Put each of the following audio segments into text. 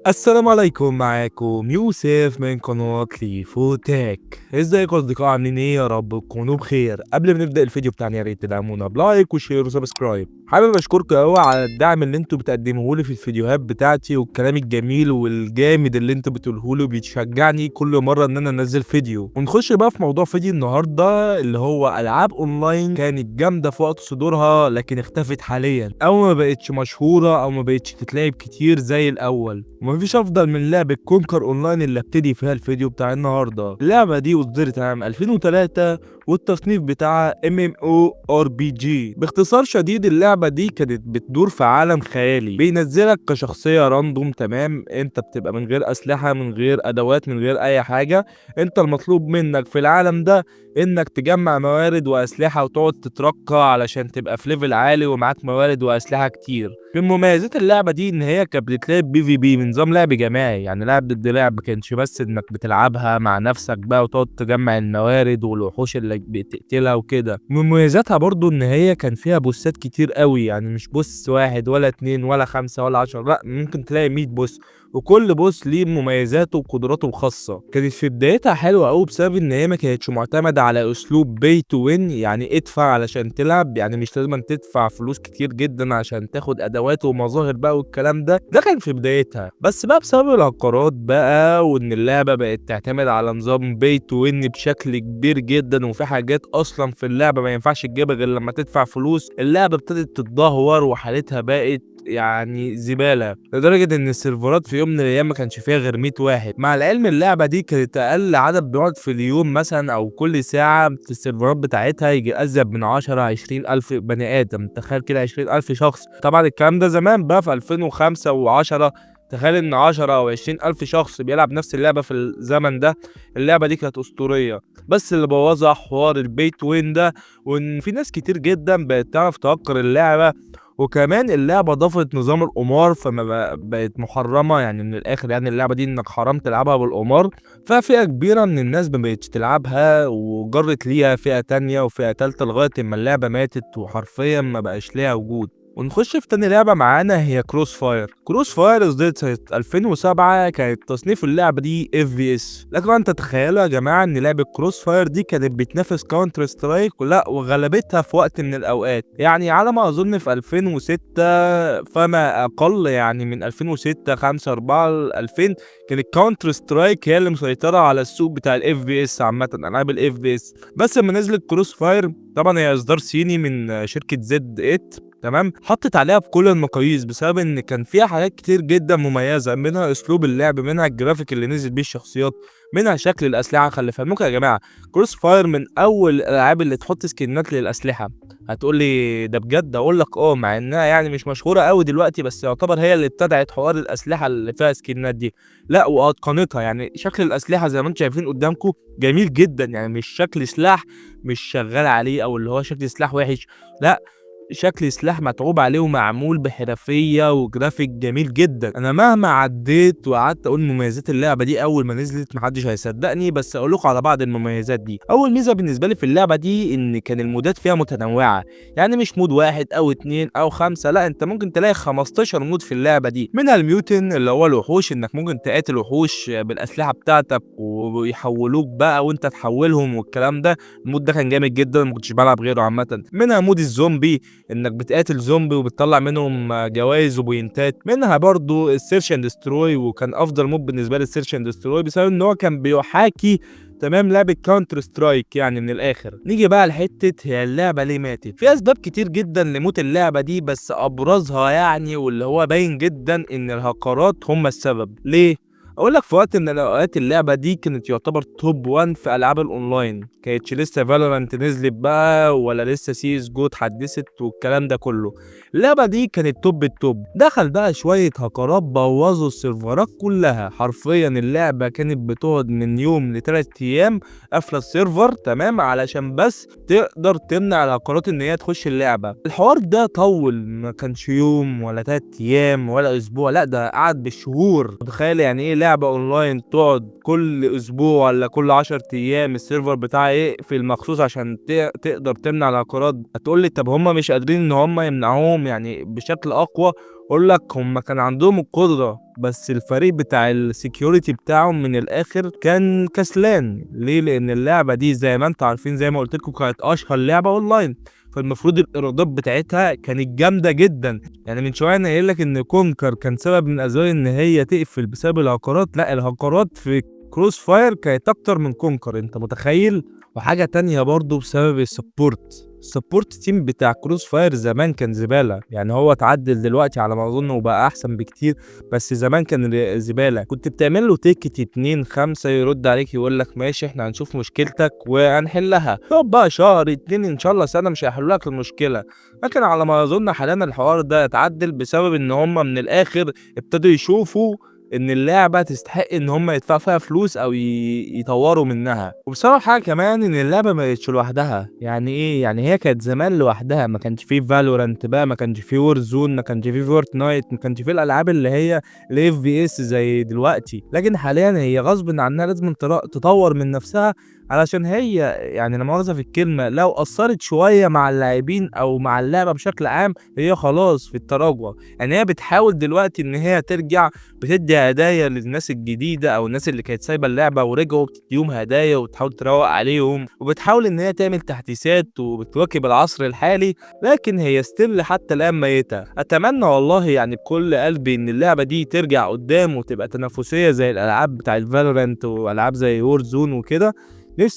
السلام عليكم، معاكم يوسف من قناة ليفو تك. ازيكم اصدقائي، عاملين ايه؟ يا رب تكونوا بخير. قبل ما نبدأ الفيديو بتاعنا يا ريت تدعمونا بلايك وشير وسبسكرايب. حابب اشكركم قوي على الدعم اللي انتوا بتقدموه لي في الفيديوهات بتاعتي والكلام الجميل والجامد اللي انتوا بتقولوه لي، بيشجعني كل مرة ان انا انزل فيديو. ونخش بقى في موضوع فيديو النهارده اللي هو العاب اونلاين كانت جامدة في وقت صدورها لكن اختفت حاليا، او ما بقتش مشهورة، او ما بقتش تتلعب كتير زي الاول. ومفيش افضل من لعبة كونكر اونلاين اللي ابتدي فيها الفيديو بتاع النهارده. اللعبة دي اصدرت عام 2003 والتصنيف بتاعها MMORPG. باختصار شديد اللعبة دي كانت بتدور في عالم خيالي، بينزلك كشخصية راندوم. تمام، انت بتبقى من غير اسلحة، من غير ادوات، من غير اي حاجة. انت المطلوب منك في العالم ده انك تجمع موارد واسلحة وتقعد تترقى علشان تبقى في ليفل عالي ومعاك موارد واسلحة كتير. من مميزات اللعبة دي ان هي كانت بتتلعب PvP، نظام لعب جماعي، يعني لعب ضد لعب، ما كانش بس انك بتلعبها مع نفسك بقى وتقعد تجمع الموارد والوحوش اللي بتقتلها وكده. من مميزاتها برضو ان هي كان فيها بوسات كتير قوي، يعني مش بوس واحد ولا اتنين ولا خمسة ولا 10، لا، ممكن تلاقي 100 بوس، وكل بوس ليه مميزاته وقدراته الخاصة. كانت في بدايتها حلوة قوي بسبب ان هي ما كانتش معتمدة على اسلوب باي تو وين، يعني ادفع علشان تلعب، يعني مش لازم تدفع فلوس كتير جدا عشان تاخد ادوات ومظاهر بقى والكلام ده كان في بدايتها. بس بقى بسبب العقارات بقى وان اللعبة بقت تعتمد على نظام باي تو وين بشكل كبير جدا، وفي حاجات اصلا في اللعبة ما ينفعش تجيبها غير لما تدفع فلوس، اللعبة ابتدت تتدهور وحالتها بقت يعني زبالة، لدرجة ان السيرفرات في يوم من الايام ما كانش فيها غير 100 واحد. مع العلم اللعبة دي كانت اقل عدد بيقعد في اليوم مثلا او كل ساعة في السيرفرات بتاعتها يجي ازيد من 10 20 الف بني ادم. تخيل كده 20 الف شخص، طبعا الكلام ده زمان بقى في 2005 و10. تخيل ان 10 او 20 الف شخص بيلعب نفس اللعبة في الزمن ده. اللعبة دي كانت اسطورية، بس اللي بوظها حوار البيت وين ده، وان في ناس كتير جدا بقت تعرف تهكر اللعبة. وكمان اللعبة ضافت نظام القمار، فما بقت محرمة، يعني من الآخر يعني اللعبة دي إنك حرام تلعبها بالقمار. ففئة كبيرة من الناس ما بقتش تلعبها، وجرت ليها فئة تانية وفئة تالتة لغاية اما اللعبة ماتت وحرفيا ما بقاش ليها وجود. ونخش في تاني لعبة معانا هي كروس فاير. كروس فاير اصدرت سنة 2007، كانت تصنيف اللعبة دي FPS. لكن انت تخيلوا يا جماعة ان لعبة كروس فاير دي كانت بتنافس كاونتر سترايك، ولا وغلبتها في وقت من الاوقات، يعني على ما اظن في 2006 فما اقل، يعني من 2006 5 4 ل 2000 كانت كاونتر سترايك هي اللي مسيطرة على السوق بتاع FPS عامة، العاب FPS. بس لما نزلت كروس فاير، طبعا هي اصدار صيني من شركة زد 8، تمام، حطت عليها بكل المقاييس بسبب ان كان فيها حاجات كتير جدا مميزه، منها اسلوب اللعب، منها الجرافيك اللي نزل بيه الشخصيات، منها شكل الاسلحه. خلي في علمكم يا جماعه، كروس فاير من اول الالعاب اللي تحط سكنات للاسلحه. هتقول لي ده بجد؟ اقول لك اه، مع انها يعني مش مشهوره قوي دلوقتي، بس يعتبر هي اللي ابتدعت حوار الاسلحه اللي فيها سكنات دي. لا، واتقنتها، يعني شكل الاسلحه زي ما انتم شايفين قدامكم جميل جدا، يعني مش شكل سلاح مش شغال عليه او اللي هو شكل سلاح وحش، لا، شكل سلاح متعوب عليه ومعمول بحرفية وجرافيك جميل جدا. انا مهما عديت وقعدت اقول مميزات اللعبة دي اول ما نزلت محدش هيصدقني، بس اقول لكم على بعض المميزات دي. اول ميزة بالنسبة لي في اللعبة دي ان كان المودات فيها متنوعة، يعني مش مود واحد او اتنين او خمسة، لا، انت ممكن تلاقي 15 مود في اللعبة دي. منها الميوتن اللي هو الوحوش، انك ممكن تقاتل وحوش بالاسلحة بتاعتك ويحولوك بقى وانت تحولهم والكلام ده. المود ده كان جامد جدا، ما كنتش بلعب غيره عامة. منها مود الزومبي، انك بتقاتل زومبي وبتطلع منهم جوائز وبوينتات. منها برضو السيرش اند دستروي، وكان افضل مود بالنسبه لي السيرش اند دستروي بسبب ان هو كان بيحاكي تمام لعبه كاونتر سترايك. يعني من الاخر نيجي بقى لحته هي اللعبه ليه ماتت. في اسباب كتير جدا لموت اللعبه دي، بس ابرزها يعني واللي هو باين جدا ان الهكرات هم السبب. ليه؟ اقول لك، في وقت من الاوقات اللعبه دي كانت يعتبر توب 1 في العاب الاونلاين، كانتش لسه فالورانت نزلت بقى ولا لسه سي اس جو اتحدثت والكلام ده كله. اللعبه دي كانت توب التوب. دخل بقى شويه هكرات بوظوا السيرفرات كلها، حرفيا اللعبه كانت بتقعد من يوم ل3 ايام قافله السيرفر، تمام، علشان بس تقدر تمنع الهكرات ان هي تخش اللعبه. الحوار ده طول، ما كانش يوم ولا 3 ايام ولا اسبوع، لا، ده قعد بالشهور. متخيل يعني ايه لعبة اونلاين تقعد كل اسبوع ولا كل 10 ايام السيرفر بتاعها يقفل مخصوص عشان تقدر تمنع الهكرات. هتقول لي طب هم مش قادرين ان هم يمنعوهم يعني بشكل اقوى؟ اقول لك هم كان عندهم القدرة، بس الفريق بتاع السكيورتي بتاعهم من الاخر كان كسلان. ليه؟ لان اللعبة دي زي ما انتوا عارفين، زي ما قلت لكم، كانت اشهر لعبة اونلاين، فالمفروض الايرادات بتاعتها كانت جامده جدا. يعني من شويه انا قايل لك ان كونكر كان سبب من اسباب ان هي تقفل بسبب الهكرات. لا، الهكرات في كروس فاير كانت اكتر من كونكر، انت متخيل؟ وحاجه تانية برضو بسبب السبورت تيم بتاع كروس فاير زمان كان زباله. يعني هو اتعدل دلوقتي على ما اظن وبقى احسن بكتير، بس زمان كان زباله. كنت بتعمل له تيكت 2 5 يرد عليك يقول لك ماشي احنا هنشوف مشكلتك وهنحلها، طب بقى شهر 2 ان شاء الله سنه مش هيحلوا لك المشكله. لكن على ما اظن حاليا الحوار ده اتعدل بسبب ان هم من الاخر ابتدوا يشوفوا ان اللعبه تستحق ان هم يدفعوا فيها فلوس او يطوروا منها. وبصراحه حاجه كمان، ان اللعبه ما كانتش لوحدها. يعني ايه؟ يعني هي كانت زمان لوحدها، ما كانش فيه فالورانت بقى، ما كانش فيه وور زون، ما كانش فيه فورتنايت، ما كانش فيه الالعاب اللي هي الاف في اس زي دلوقتي. لكن حاليا هي غصب عنها لازم تطور من نفسها، علشان هي يعني لا مؤاخذه في الكلمه لو قصرت شويه مع اللاعبين او مع اللعبه بشكل عام هي خلاص في التراجع. يعني هي بتحاول دلوقتي ان هي ترجع، بتدي هدايا للناس الجديده او الناس اللي كانت سايبه اللعبه ورجعوا، بتديهم هدايا وتحاول تروق عليهم، وبتحاول ان هي تعمل تحديثات وبتواكب العصر الحالي. لكن هي ستيل حتى الان ميته. اتمنى والله يعني بكل قلبي ان اللعبه دي ترجع قدام وتبقى تنافسيه زي الالعاب بتاع الفالورانت والعاب زي وور زون وكده.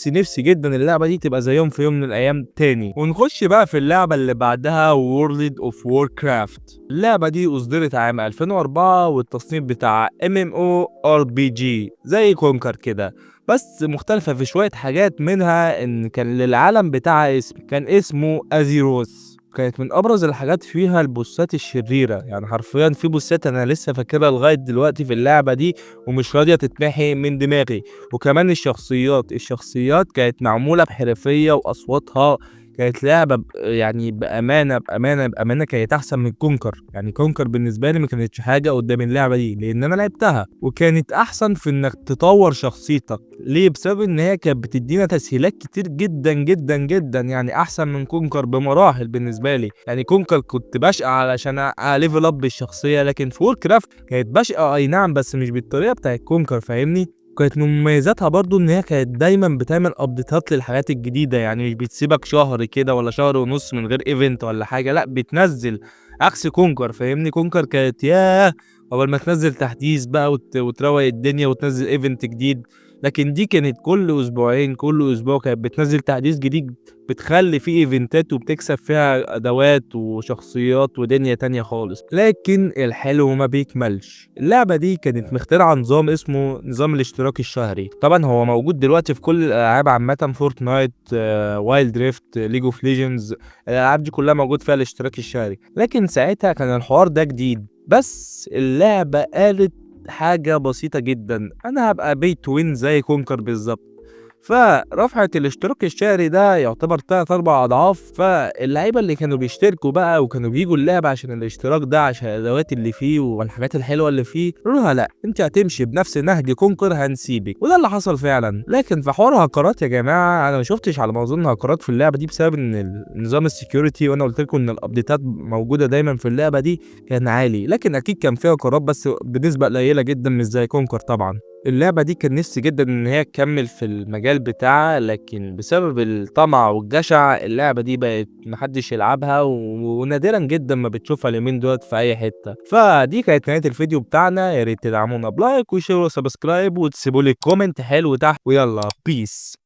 نفسي جدا اللعبة دي تبقى زيهم في يوم من الأيام تاني. ونخش بقى في اللعبة اللي بعدها، World of Warcraft. اللعبة دي أصدرت عام 2004 والتصنيف بتاع MMORPG زي كونكر كده، بس مختلفة في شوية حاجات. منها إن كان للعالم بتاعها كان اسمه أزيروث. كانت من ابرز الحاجات فيها البوسات الشريره، يعني حرفيا في بوسات انا لسه فاكرها لغايه دلوقتي في اللعبه دي ومش راضيه تتمحي من دماغي. وكمان الشخصيات كانت معموله بحرفيه واصواتها. كانت لعبه يعني بامانه كانت احسن من كونكر. يعني كونكر بالنسبه لي ما كانتش حاجه قدام اللعبه دي، لان انا لعبتها وكانت احسن في انك تطور شخصيتك. ليه؟ بسبب ان هي كانت بتدينا تسهيلات كتير جدا جدا جدا، يعني احسن من كونكر بمراحل بالنسبه لي. يعني كونكر كنت بشقى علشان اليفل اب بالشخصيه، لكن في وور كرافت كانت بشقى اي نعم بس مش بالطريقه بتاعت كونكر، فاهمني؟ كانت من مميزاتها برضو ان هي كانت دايما بتعمل ابديتات للحاجات الجديده، يعني مش بتسيبك شهر كده ولا شهر ونص من غير ايفنت ولا حاجه، لا بتنزل. عكس كونكر، فاهمني؟ كونكر كانت ياه اول ما تنزل تحديث بقى وتروق الدنيا وتنزل ايفنت جديد. لكن دي كانت كل اسبوعين كل اسبوع كانت بتنزل تحديث جديد، بتخلي فيه ايفنتات وبتكسب فيها ادوات وشخصيات ودنيا تانية خالص. لكن الحلو ما بيكملش. اللعبة دي كانت مخترعة نظام اسمه نظام الاشتراك الشهري. طبعا هو موجود دلوقتي في كل الالعاب عامة، فورتنايت، وايلد ريفت، ليج اوف ليجندز، الالعاب دي كلها موجود فيها الاشتراك الشهري. لكن ساعتها كان الحوار ده جديد، بس اللعبة قالت حاجة بسيطة جدا: انا هبقى بي تو وين زي كونكر بالظبط. فرفعت الاشتراك الشهري ده يعتبر 3 4 اضعاف. فاللعيبه اللي كانوا بيشتركوا بقى وكانوا بيجوا اللعبه عشان الاشتراك ده، عشان الادوات اللي فيه والحاجات الحلوه اللي فيه، قالوا لها لا انت هتمشي بنفس نهج كونكر هنسيبك. وده اللي حصل فعلا. لكن في حوار هكرات يا جماعه، انا ما شفتش على ما اظن هكرات في اللعبه دي بسبب ان نظام السكيورتي، وانا قلت لكم ان الابديتات موجوده دايما في اللعبه دي، كان عالي. لكن اكيد كان فيها هكرات بس بنسبه قليله جدا مش زي كونكر طبعا. اللعبة دي كان نفسي جدا ان هي تكمل في المجال بتاعها، لكن بسبب الطمع والجشع اللعبة دي بقت محدش يلعبها ونادرا جدا ما بتشوفها اليومين دولت في اي حتة. فدي كانت نهاية الفيديو بتاعنا. يا ريت تدعمونا بلايك وشير وسبسكرايب وتسيبوا لي كومنت حلو تحت، ويلا بيس.